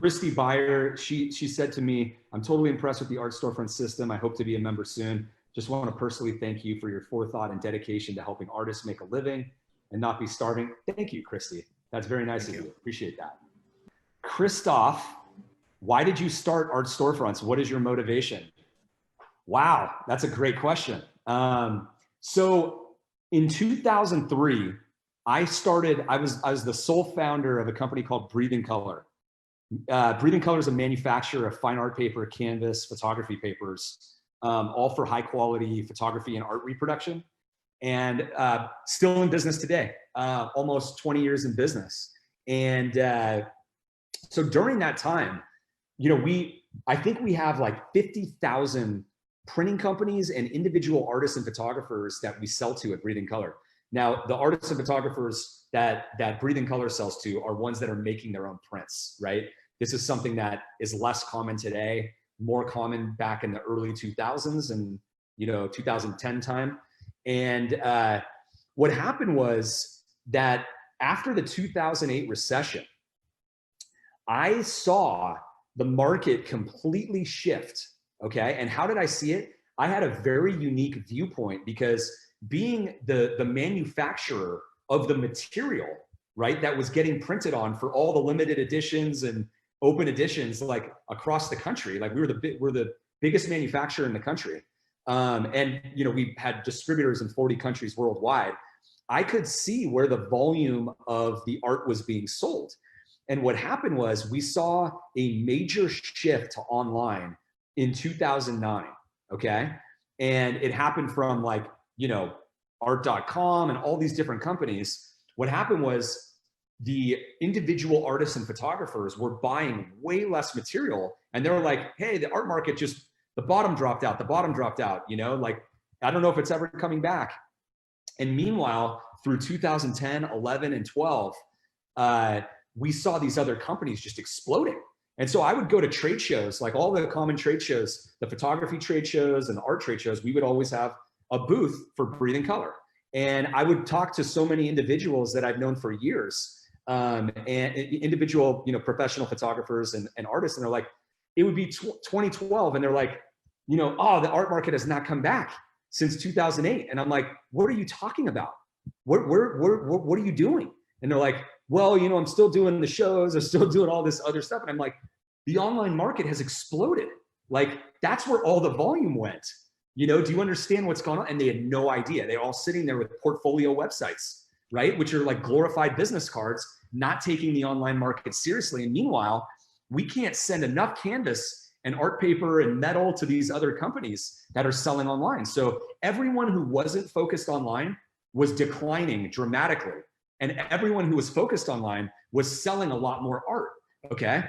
Christy Byer, she said to me, I'm totally impressed with the Art Storefront system. I hope to be a member soon. Just want to personally thank you for your forethought and dedication to helping artists make a living and not be starving. Thank you, Christy. That's very nice of you. Appreciate that. Christoph, why did you start Art Storefronts? What is your motivation? Wow, that's a great question. So in 2003, I was the sole founder of a company called Breathing Color. Breathing Color is a manufacturer of fine art paper, canvas, photography papers, all for high quality photography and art reproduction. And still in business today, almost 20 years in business. And so during that time, I think we have like 50,000 printing companies and individual artists and photographers that we sell to at Breathing Color. Now, the artists and photographers that Breathing Color sells to are ones that are making their own prints, right? This is something that is less common today, more common back in the early 2000s and 2010 time. And what happened was that after the 2008 recession, I saw the market completely shift, okay? And how did I see it? I had a very unique viewpoint because being the manufacturer of the material, right, that was getting printed on for all the limited editions and open editions like across the country, like we're the biggest manufacturer in the country. And we had distributors in 40 countries worldwide. I could see where the volume of the art was being sold. And what happened was we saw a major shift to online in 2009, okay? And it happened from like, art.com and all these different companies. What happened was the individual artists and photographers were buying way less material. And they were like, hey, the art market the bottom dropped out, like, I don't know if it's ever coming back. And meanwhile, through 2010, 11, and 12, we saw these other companies just exploding. And so I would go to trade shows, like all the common trade shows, the photography trade shows and the art trade shows, we would always have a booth for Breathing Color. And I would talk to so many individuals that I've known for years, and individual, professional photographers and artists. And they're like, it would be 2012. And they're like, oh, the art market has not come back since 2008. And I'm like, what are you talking about? What are you doing? And they're like, well, I'm still doing the shows. I'm still doing all this other stuff. And I'm like, the online market has exploded. Like, that's where all the volume went. Do you understand what's going on? And they had no idea. They're all sitting there with portfolio websites, right? Which are like glorified business cards, not taking the online market seriously. And meanwhile, we can't send enough canvas and art paper and metal to these other companies that are selling online. So everyone who wasn't focused online was declining dramatically. And everyone who was focused online was selling a lot more art, okay?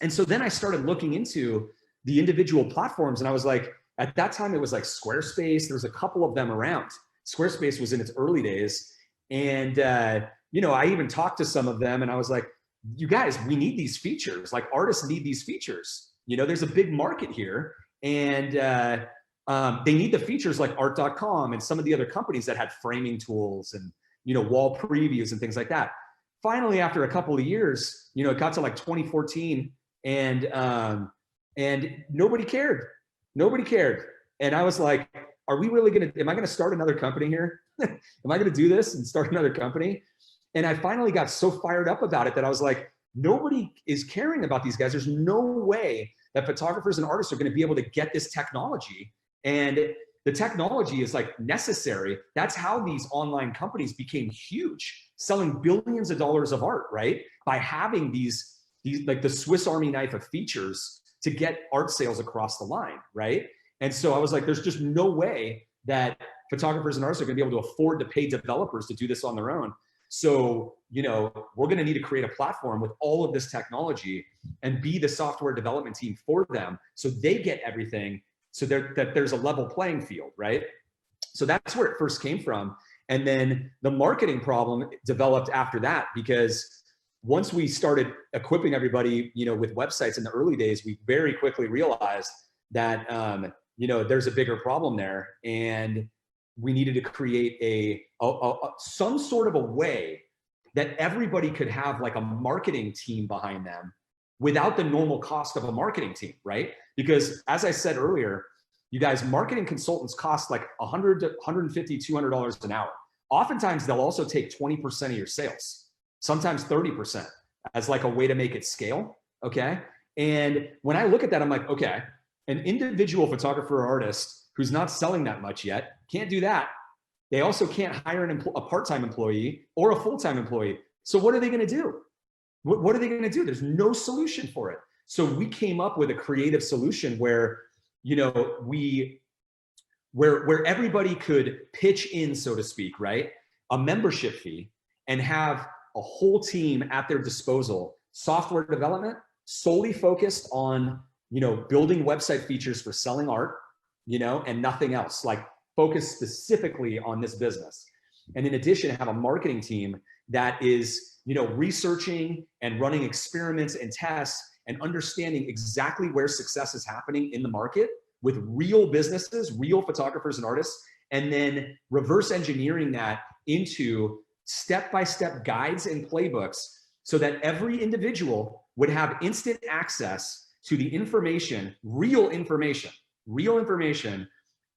And so then I started looking into the individual platforms, and I was like, at that time, it was like Squarespace. There was a couple of them around. Squarespace was in its early days. And, I even talked to some of them and I was like, you guys, we need these features. Like, artists need these features. There's a big market here, and they need the features like art.com and some of the other companies that had framing tools and, wall previews and things like that. Finally, after a couple of years, it got to like 2014 and nobody cared. Nobody cared. And I was like, am I gonna start another company here? Am I gonna do this and start another company? And I finally got so fired up about it that I was like, nobody is caring about these guys. There's no way that photographers and artists are gonna be able to get this technology. And the technology is like necessary. That's how these online companies became huge, selling billions of dollars of art, right? By having these like the Swiss Army knife of features to get art sales across the line, right? And so I was like, there's just no way that photographers and artists are gonna be able to afford to pay developers to do this on their own. So, we're gonna need to create a platform with all of this technology and be the software development team for them so they get everything, so that there's a level playing field, right? So that's where it first came from. And then the marketing problem developed after that, because once we started equipping everybody, with websites in the early days, we very quickly realized that, there's a bigger problem there, and we needed to create some sort of a way that everybody could have like a marketing team behind them without the normal cost of a marketing team, right? Because as I said earlier, you guys, marketing consultants cost like $100 to $150, $200 an hour. Oftentimes they'll also take 20% of your sales, sometimes 30% as like a way to make it scale, okay? And when I look at that, I'm like, okay, an individual photographer or artist who's not selling that much yet can't do that. They also can't hire a part-time employee or a full-time employee. So what are they gonna do? What are they gonna do? There's no solution for it. So we came up with a creative solution where, you know, where everybody could pitch in, so to speak, right? A membership fee, and have a whole team at their disposal, software development, solely focused on, you know, building website features for selling art, you know, and nothing else, like focus specifically on this business. And in addition, have a marketing team that is, you know, researching and running experiments and tests and understanding exactly where success is happening in the market with real businesses, real photographers and artists, and then reverse engineering that into step-by-step guides and playbooks so that every individual would have instant access to the information, real information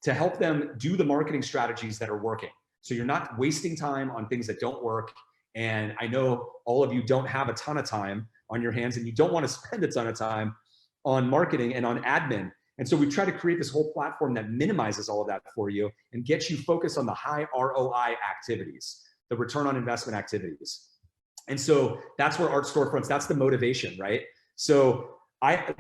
to help them do the marketing strategies that are working. So you're not wasting time on things that don't work. And I know all of you don't have a ton of time on your hands and you don't want to spend a ton of time on marketing and on admin. And so we try to create this whole platform that minimizes all of that for you and gets you focused on the high ROI activities, the return on investment activities. And so that's where Art Storefronts, that's the motivation, right? So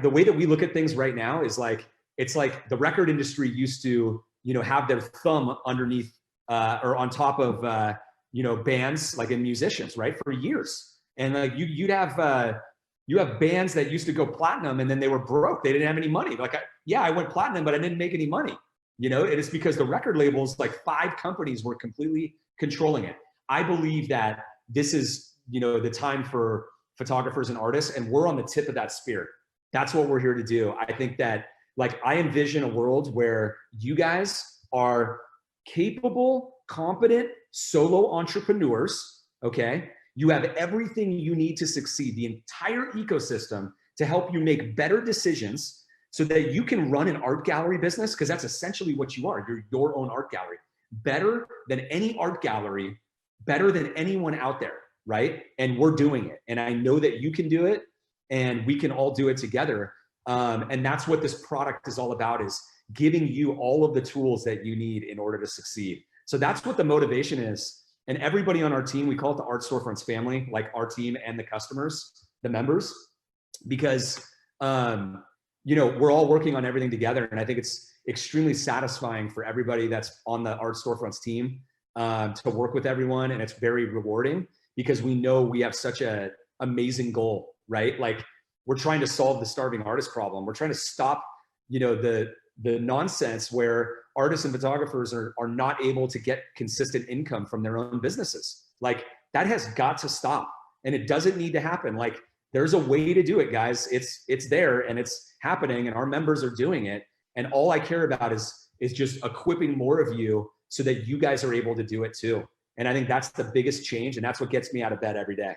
the way that we look at things right now is like, it's like the record industry used to, you know, have their thumb underneath or on top of, you know, bands like in musicians, right? For years. And like you have bands that used to go platinum and then they were broke. They didn't have any money. Like, yeah, I went platinum, but I didn't make any money. You know, it is because the record labels, like 5 companies were completely controlling it. I believe that this is, you know, the time for photographers and artists, and we're on the tip of that spear. That's what we're here to do. I think that, like, I envision a world where you guys are capable, competent, solo entrepreneurs, okay? You have everything you need to succeed, the entire ecosystem to help you make better decisions so that you can run an art gallery business, because that's essentially what you are. You're your own art gallery. Better than any art gallery, better than anyone out there, right? And we're doing it. And I know that you can do it, and we can all do it together. And that's what this product is all about, is giving you all of the tools that you need in order to succeed. So that's what the motivation is. And everybody on our team, we call it the Art Storefronts family, like our team and the customers, the members, because, you know, we're all working on everything together. And I think it's extremely satisfying for everybody that's on the Art Storefronts team to work with everyone. And it's very rewarding because we know we have such an amazing goal, right? Like, we're trying to solve the starving artist problem. We're trying to stop, you know, the nonsense where artists and photographers are not able to get consistent income from their own businesses. Like, that has got to stop, and it doesn't need to happen. Like, there's a way to do it, guys. It's there and it's happening, and our members are doing it. And all I care about is just equipping more of you so that you guys are able to do it too. And I think that's the biggest change, and that's what gets me out of bed every day.